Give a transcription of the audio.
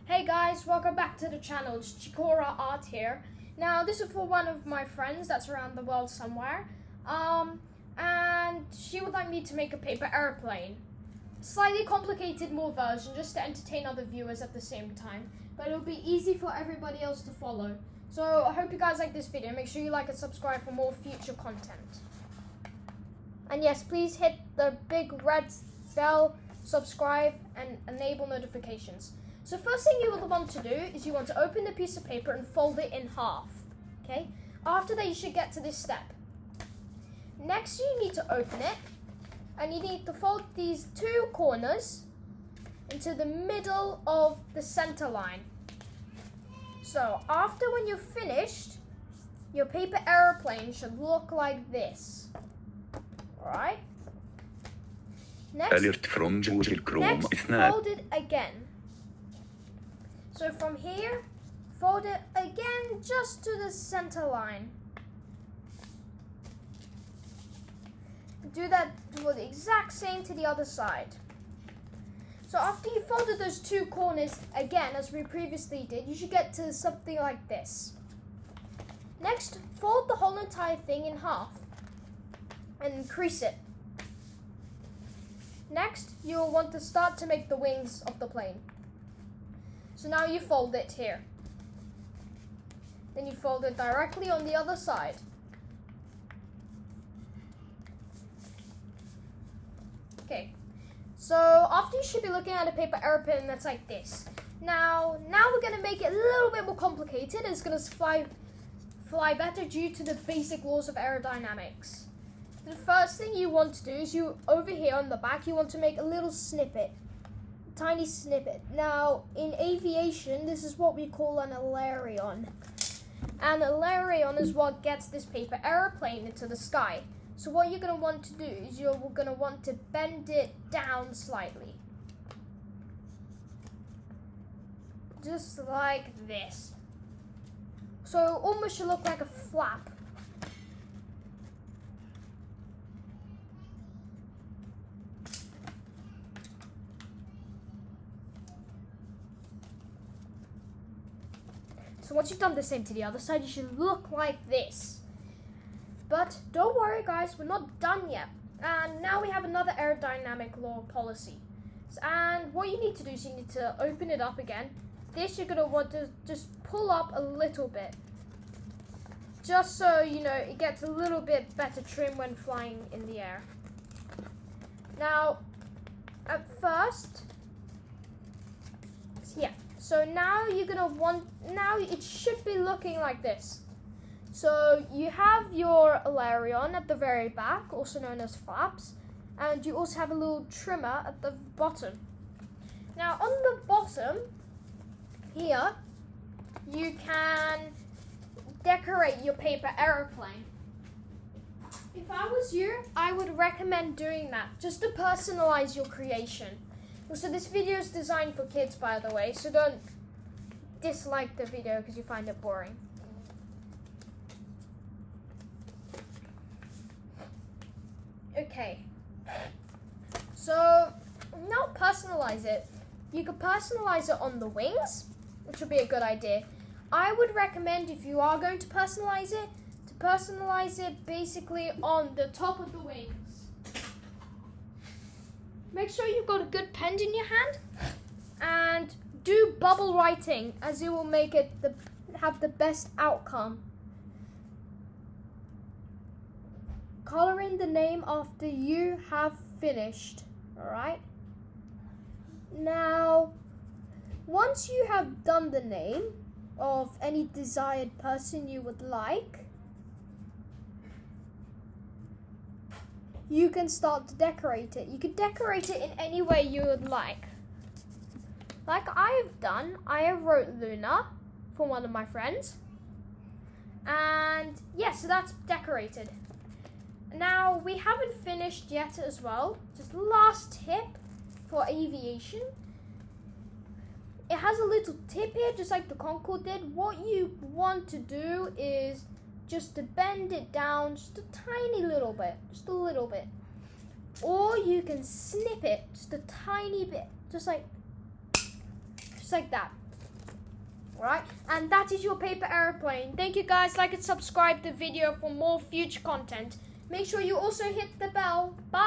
Hey guys, welcome back to the channel. It's Chikorita Art here. Now this is for one of my friends that's around the world somewhere. And she would like me to make a paper airplane. Slightly complicated more version just to entertain other viewers at the same time. But it'll be easy for everybody else to follow. So I hope you guys like this video. Make sure you like and subscribe for more future content. And yes, please hit the big red bell, subscribe and enable notifications. So first thing you will want to do is you want to open the piece of paper and fold it in half. Okay? After that you should get to this step. Next you need to open it and you need to fold these two corners into the middle of the center line. So after when you're finished, your paper aeroplane should look like this. Alright? Next fold it again. So from here, fold it again just to the center line. Do that for the exact same to the other side. So after you folded those two corners again, as we previously did, you should get to something like this. Next, fold the whole entire thing in half and crease it. Next, you'll want to start to make the wings of the plane. So now you fold it here. Then you fold it directly on the other side. Okay. So after you should be looking at a paper airplane that's like this. Now we're going to make it a little bit more complicated. It's going to fly better due to the basic laws of aerodynamics. The first thing you want to do is over here on the back, you want to make a little snippet. Tiny snippet. Now, in aviation, this is what we call an aileron. An aileron is what gets this paper airplane into the sky. So what you're going to want to do is you're going to want to bend it down slightly. Just like this. So it almost should look like a flap. So once you've done the same to the other side, you should look like this. But don't worry guys, we're not done yet. And now we have another aerodynamic law policy. And what you need to do is you need to open it up again. This you're going to want to just pull up a little bit. Just so, it gets a little bit better trim when flying in the air. Now, at first, yeah. So now now it should be looking like this. So you have your aileron at the very back, also known as flaps, and you also have a little trimmer at the bottom. Now on the bottom here, you can decorate your paper aeroplane. If I was you, I would recommend doing that, just to personalize your creation. So this video is designed for kids, by the way, so don't dislike the video because you find it boring. Okay, so now personalize it. You could personalize it on the wings, which would be a good idea. I would recommend, if you are going to personalize it basically on the top of the wings. Make sure you've got a good pen in your hand and do bubble writing, as it will make it have the best outcome. Color in the name after you have finished. Alright? Now, once you have done the name of any desired person you would like, you can start to decorate it. You can decorate it in any way you would like. Like I have done, I have wrote Luna for one of my friends. And yes, so that's decorated. Now, we haven't finished yet as well. Just last tip for aviation. It has a little tip here, just like the Concorde did. What you want to do is just to bend it down just a tiny little bit, just a little bit. Or you can snip it just a tiny bit, just like that. Alright, and that is your paper aeroplane. Thank you guys. Like and subscribe the video for more future content. Make sure you also hit the bell. Bye.